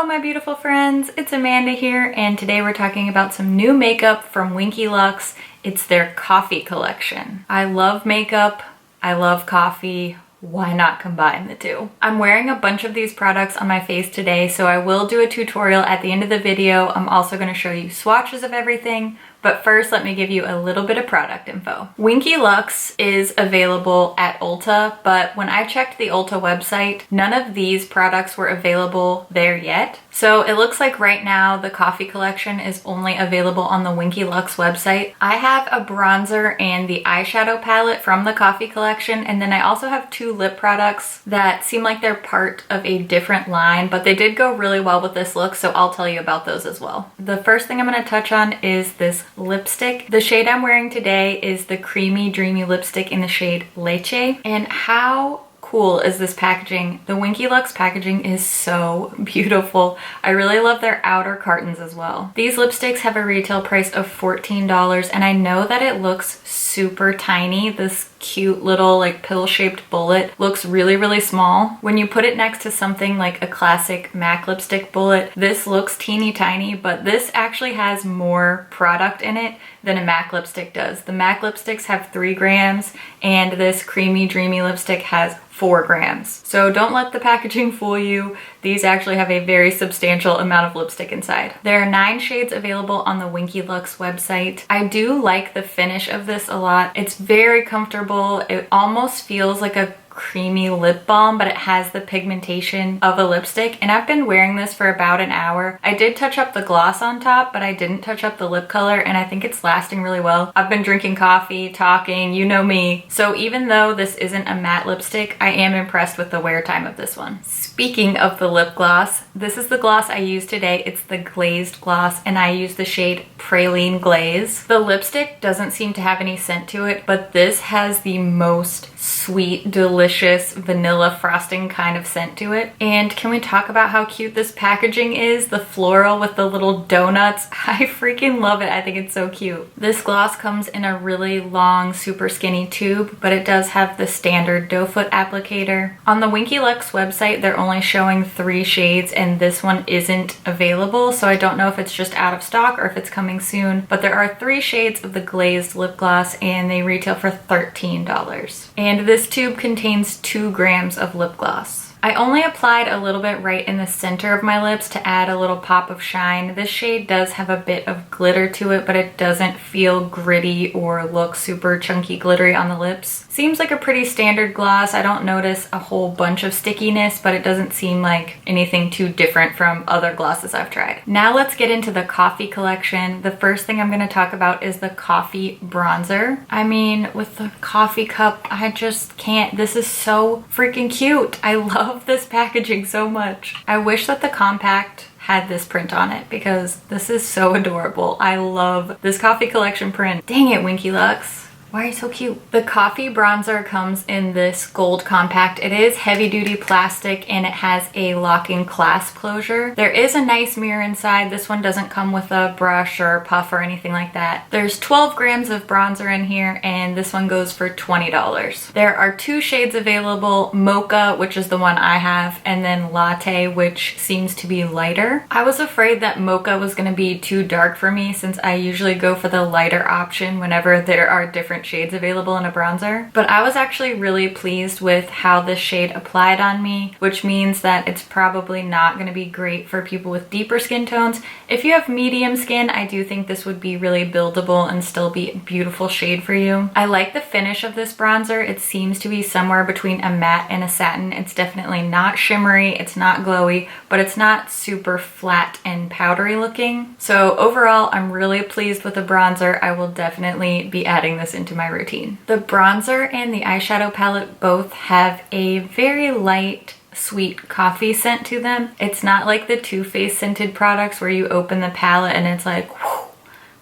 Hello my beautiful friends, it's Amanda here, and today we're talking about some new makeup from Winky Lux. It's their coffee collection. I love makeup, I love coffee. Why not combine the two? I'm wearing a bunch of these products on my face today, so I will do a tutorial at the end of the video. I'm also going to show you swatches of everything, but first let me give you a little bit of product info. Winky Lux is available at Ulta, but when I checked the Ulta website, none of these products were available there yet. So it looks like right now the coffee collection is only available on the Winky Lux website. I have a bronzer and the eyeshadow palette from the coffee collection, and then I also have two lip products that seem like they're part of a different line, but they did go really well with this look, so I'll tell you about those as well. The first thing I'm going to touch on is this lipstick. The shade I'm wearing today is the Creamy Dreamy lipstick in the shade Leche. And how cool is this packaging? The Winky Lux packaging is so beautiful. I really love their outer cartons as well. These lipsticks have a retail price of $14, and I know that it looks super tiny. This cute little like pill-shaped bullet looks really small. When you put it next to something like a classic MAC lipstick bullet, this looks teeny tiny, but this actually has more product in it than a MAC lipstick does. The MAC lipsticks have 3 grams and this Creamy Dreamy lipstick has 4 grams. So don't let the packaging fool you. These actually have a very substantial amount of lipstick inside. There are 9 shades available on the Winky Lux website. I do like the finish of this a lot. It's very comfortable. It almost feels like a creamy lip balm, but it has the pigmentation of a lipstick, and I've been wearing this for about an hour. I did touch up the gloss on top, but I didn't touch up the lip color, and I think it's lasting really well. I've been drinking coffee, talking, you know me. So even though this isn't a matte lipstick, I am impressed with the wear time of this one. Speaking of the lip gloss, this is the gloss I used today. It's the glazed gloss, and I use the shade Praline Glaze. The lipstick doesn't seem to have any scent to it, but this has the most sweet, delicious vanilla frosting kind of scent to it. And can we talk about how cute this packaging is? The floral with the little donuts. I freaking love it. I think it's so cute. This gloss comes in a really long, super skinny tube, but it does have the standard doe foot applicator. On the Winky Lux website, they're only showing 3 shades, and this one isn't available, so I don't know if it's just out of stock or if it's coming soon, but there are 3 shades of the glazed lip gloss, and they retail for $13. And this tube contains 2 grams of lip gloss. I only applied a little bit right in the center of my lips to add a little pop of shine. This shade does have a bit of glitter to it, but it doesn't feel gritty or look super chunky glittery on the lips. Seems like a pretty standard gloss. I don't notice a whole bunch of stickiness, but it doesn't seem like anything too different from other glosses I've tried. Now let's get into the coffee collection. The first thing I'm going to talk about is the coffee bronzer. I mean, with the coffee cup, I just can't. This is so freaking cute. I love this packaging so much. I wish that the compact had this print on it because this is so adorable. I love this coffee collection print. Dang it, Winky Lux. Why are you so cute? The coffee bronzer comes in this gold compact. It is heavy duty plastic and it has a locking clasp closure. There is a nice mirror inside. This one doesn't come with a brush or puff or anything like that. There's 12 grams of bronzer in here, and this one goes for $20. There are 2 shades available, Mocha, which is the one I have, and then Latte, which seems to be lighter. I was afraid that Mocha was gonna be too dark for me since I usually go for the lighter option whenever there are different shades available in a bronzer, but I was actually really pleased with how this shade applied on me, which means that it's probably not going to be great for people with deeper skin tones. If you have medium skin, I do think this would be really buildable and still be a beautiful shade for you. I like the finish of this bronzer. It seems to be somewhere between a matte and a satin. It's definitely not shimmery, it's not glowy, but it's not super flat and powdery looking. So overall, I'm really pleased with the bronzer. I will definitely be adding this into my routine. The bronzer and the eyeshadow palette both have a very light, sweet coffee scent to them. It's not like the Too Faced scented products where you open the palette and it's like, whew,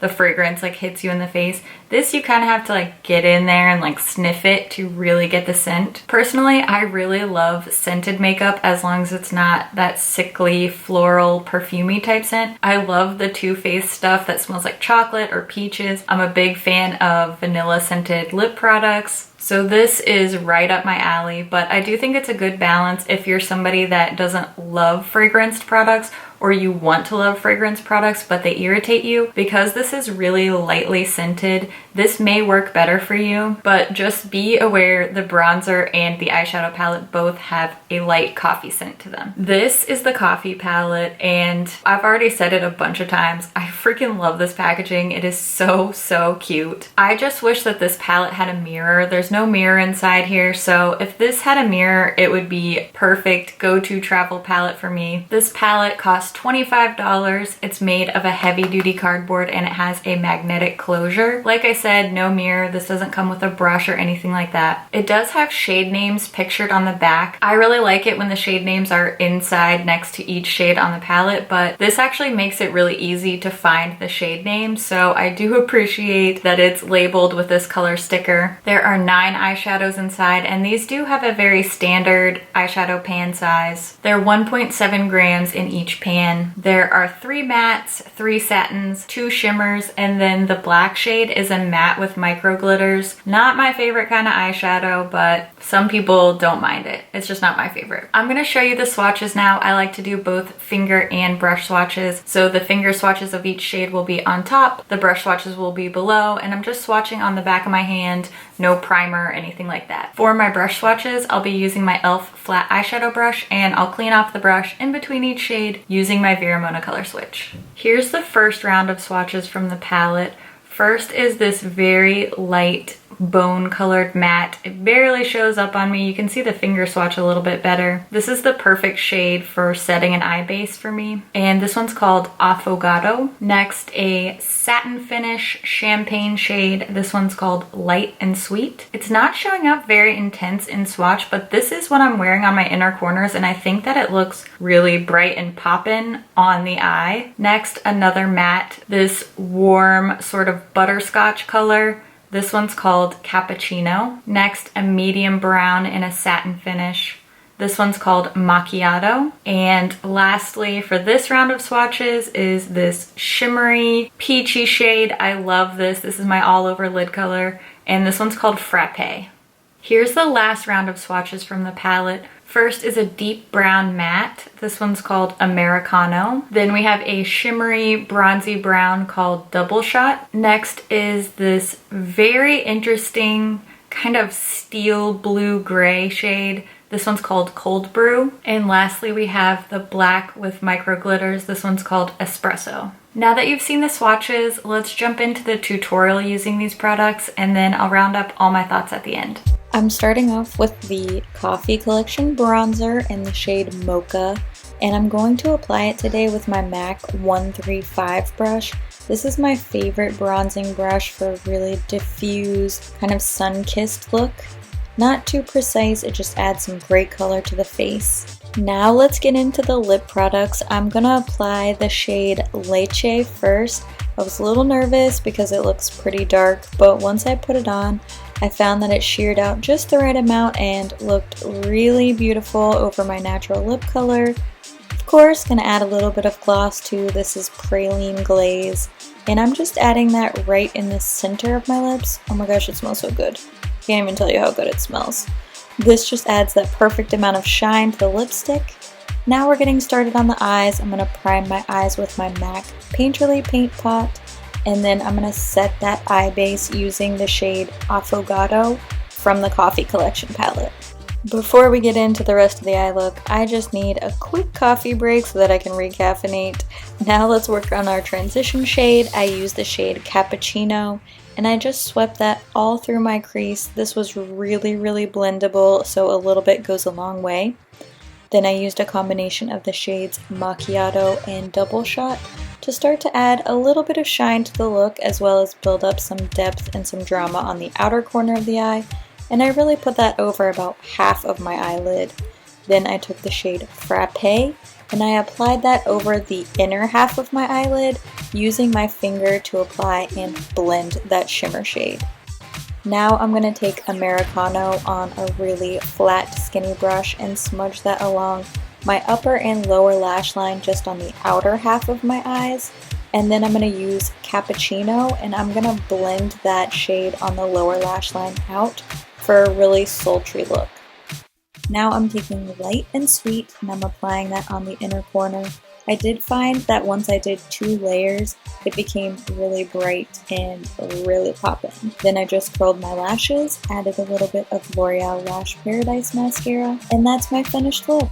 the fragrance like hits you in the face. This you kind of have to like get in there and like sniff it to really get the scent. Personally, I really love scented makeup as long as it's not that sickly floral perfumey type scent. I love the Too Faced stuff that smells like chocolate or peaches. I'm a big fan of vanilla scented lip products. So this is right up my alley, but I do think it's a good balance if you're somebody that doesn't love fragranced products or you want to love fragrance products but they irritate you. Because this is really lightly scented, this may work better for you, but just be aware the bronzer and the eyeshadow palette both have a light coffee scent to them. This is the coffee palette, and I've already said it a bunch of times. I freaking love this packaging. It is so cute. I just wish that this palette had a mirror. There's no mirror inside here, so if this had a mirror, it would be perfect go-to travel palette for me. This palette costs $25. It's made of a heavy-duty cardboard and it has a magnetic closure. Like I said, no mirror. This doesn't come with a brush or anything like that. It does have shade names pictured on the back. I really like it when the shade names are inside next to each shade on the palette, but this actually makes it really easy to find the shade names, so I do appreciate that it's labeled with this color sticker. There are 9 eyeshadows inside, and these do have a very standard eyeshadow pan size. They're 1.7 grams in each pan. There are 3 mattes, 3 satins, 2 shimmers, and then the black shade is a matte with micro glitters. Not my favorite kind of eyeshadow, but some people don't mind it. It's just not my favorite. I'm gonna show you the swatches now. I like to do both finger and brush swatches. So the finger swatches of each shade will be on top, the brush swatches will be below, and I'm just swatching on the back of my hand, no primer or anything like that. For my brush swatches, I'll be using my e.l.f. flat eyeshadow brush, and I'll clean off the brush in between each shade using my Veramona color switch. Here's the first round of swatches from the palette. First is this very light bone colored matte. It barely shows up on me. You can see the finger swatch a little bit better. This is the perfect shade for setting an eye base for me. And this one's called Affogato. Next, a satin finish champagne shade. This one's called Light and Sweet. It's not showing up very intense in swatch, but this is what I'm wearing on my inner corners, and I think that it looks really bright and poppin' on the eye. Next, another matte. This warm sort of butterscotch color. This one's called Cappuccino. Next, a medium brown in a satin finish. This one's called Macchiato. And lastly, for this round of swatches is this shimmery, peachy shade. I love this. This is my all over lid color. And this one's called Frappe. Here's the last round of swatches from the palette. First is a deep brown matte. This one's called Americano. Then we have a shimmery bronzy brown called Double Shot. Next is this very interesting kind of steel blue gray shade. This one's called Cold Brew. And lastly, we have the black with micro glitters. This one's called Espresso. Now that you've seen the swatches, let's jump into the tutorial using these products, and then I'll round up all my thoughts at the end. I'm starting off with the Coffee Collection bronzer in the shade Mocha, and I'm going to apply it today with my MAC 135 brush. This is my favorite bronzing brush for a really diffuse, kind of sun-kissed look. Not too precise, it just adds some great color to the face. Now let's get into the lip products. I'm gonna apply the shade Leche first. I was a little nervous because it looks pretty dark, but once I put it on, I found that it sheared out just the right amount and looked really beautiful over my natural lip color. Of course, gonna add a little bit of gloss too. This is Praline Glaze, and I'm just adding that right in the center of my lips. Oh my gosh, it smells so good. Can't even tell you how good it smells. This just adds that perfect amount of shine to the lipstick. Now we're getting started on the eyes. I'm gonna prime my eyes with my MAC Painterly Paint Pot, and then I'm gonna set that eye base using the shade Affogato from the Coffee Collection palette. Before we get into the rest of the eye look, I just need a quick coffee break so that I can recaffeinate. Now let's work on our transition shade. I used the shade Cappuccino, and I just swept that all through my crease. This was really blendable, so a little bit goes a long way. Then I used a combination of the shades Macchiato and Double Shot to start to add a little bit of shine to the look, as well as build up some depth and some drama on the outer corner of the eye. And I really put that over about half of my eyelid. Then I took the shade Frappe and I applied that over the inner half of my eyelid using my finger to apply and blend that shimmer shade. Now I'm going to take Americano on a really flat skinny brush and smudge that along my upper and lower lash line just on the outer half of my eyes. And then I'm going to use Cappuccino and I'm going to blend that shade on the lower lash line out for a really sultry look. Now I'm taking Light and Sweet and I'm applying that on the inner corner. I did find that once I did 2 layers, it became really bright and really poppin'. Then I just curled my lashes, added a little bit of L'Oreal Lash Paradise mascara, and that's my finished look.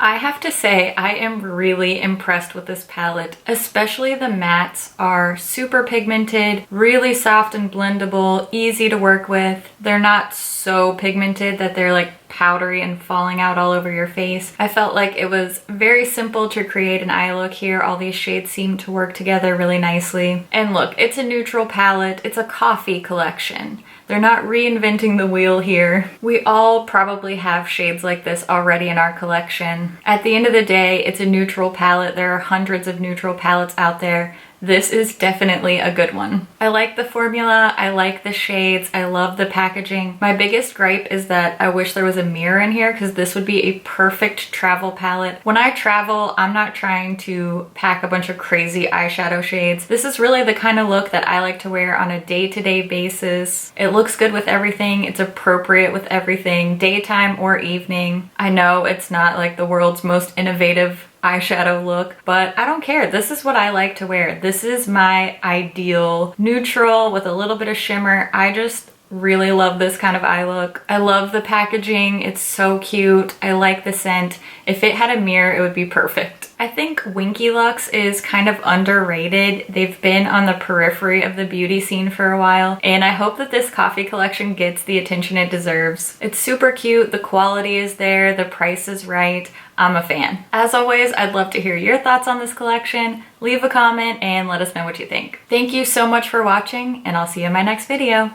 I have to say, I am really impressed with this palette, especially the mattes are super pigmented, really soft and blendable, easy to work with. They're not so pigmented that they're like powdery and falling out all over your face. I felt like it was very simple to create an eye look here. All these shades seem to work together really nicely. And look, it's a neutral palette. It's a coffee collection. They're not reinventing the wheel here. We all probably have shades like this already in our collection. At the end of the day, it's a neutral palette. There are hundreds of neutral palettes out there. This is definitely a good one. I like the formula, I like the shades, I love the packaging. My biggest gripe is that I wish there was a mirror in here because this would be a perfect travel palette. When I travel, I'm not trying to pack a bunch of crazy eyeshadow shades. This is really the kind of look that I like to wear on a day-to-day basis. It looks good with everything, it's appropriate with everything, daytime or evening. I know it's not like the world's most innovative eyeshadow look, but I don't care. This is what I like to wear. This is my ideal neutral with a little bit of shimmer. I just really love this kind of eye look. I love the packaging. It's so cute. I like the scent. If it had a mirror, it would be perfect. I think Winky Lux is kind of underrated. They've been on the periphery of the beauty scene for a while, and I hope that this coffee collection gets the attention it deserves. It's super cute, the quality is there, the price is right. I'm a fan. As always, I'd love to hear your thoughts on this collection. Leave a comment and let us know what you think. Thank you so much for watching, and I'll see you in my next video.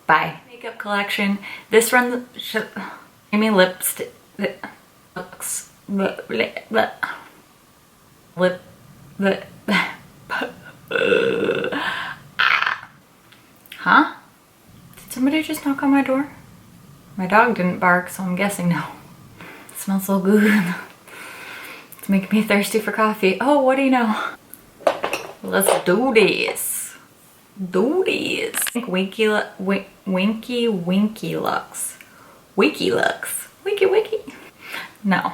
Bye. Makeup collection. This runs... Give me lipstick... Looks... Lip... Huh? Did somebody just knock on my door? My dog didn't bark, so I'm guessing no. It smells so good. It's making me thirsty for coffee. Oh, what do you know? Let's do this. Do this. I think Winky Lux. Winky Lux. Winky. No.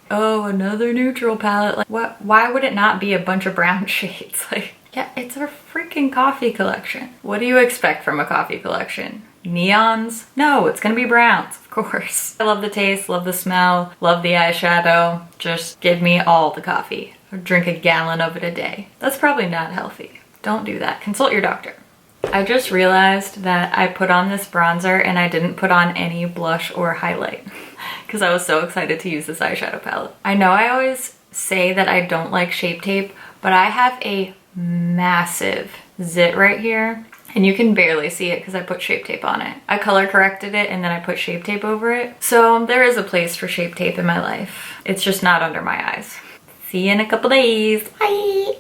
Oh, another neutral palette. Like, what? Why would it not be a bunch of brown shades? Like, yeah, it's a freaking coffee collection. What do you expect from a coffee collection? Neons? No, it's gonna be browns, of course. I love the taste, love the smell, love the eyeshadow. Just give me all the coffee. Or drink a gallon of it a day. That's probably not healthy. Don't do that. Consult your doctor. I just realized that I put on this bronzer and I didn't put on any blush or highlight because I was so excited to use this eyeshadow palette. I know I always say that I don't like Shape Tape, but I have a massive zit right here and you can barely see it because I put Shape Tape on it. I color corrected it and then I put Shape Tape over it. So there is a place for Shape Tape in my life. It's just not under my eyes. See you in a couple days. Bye!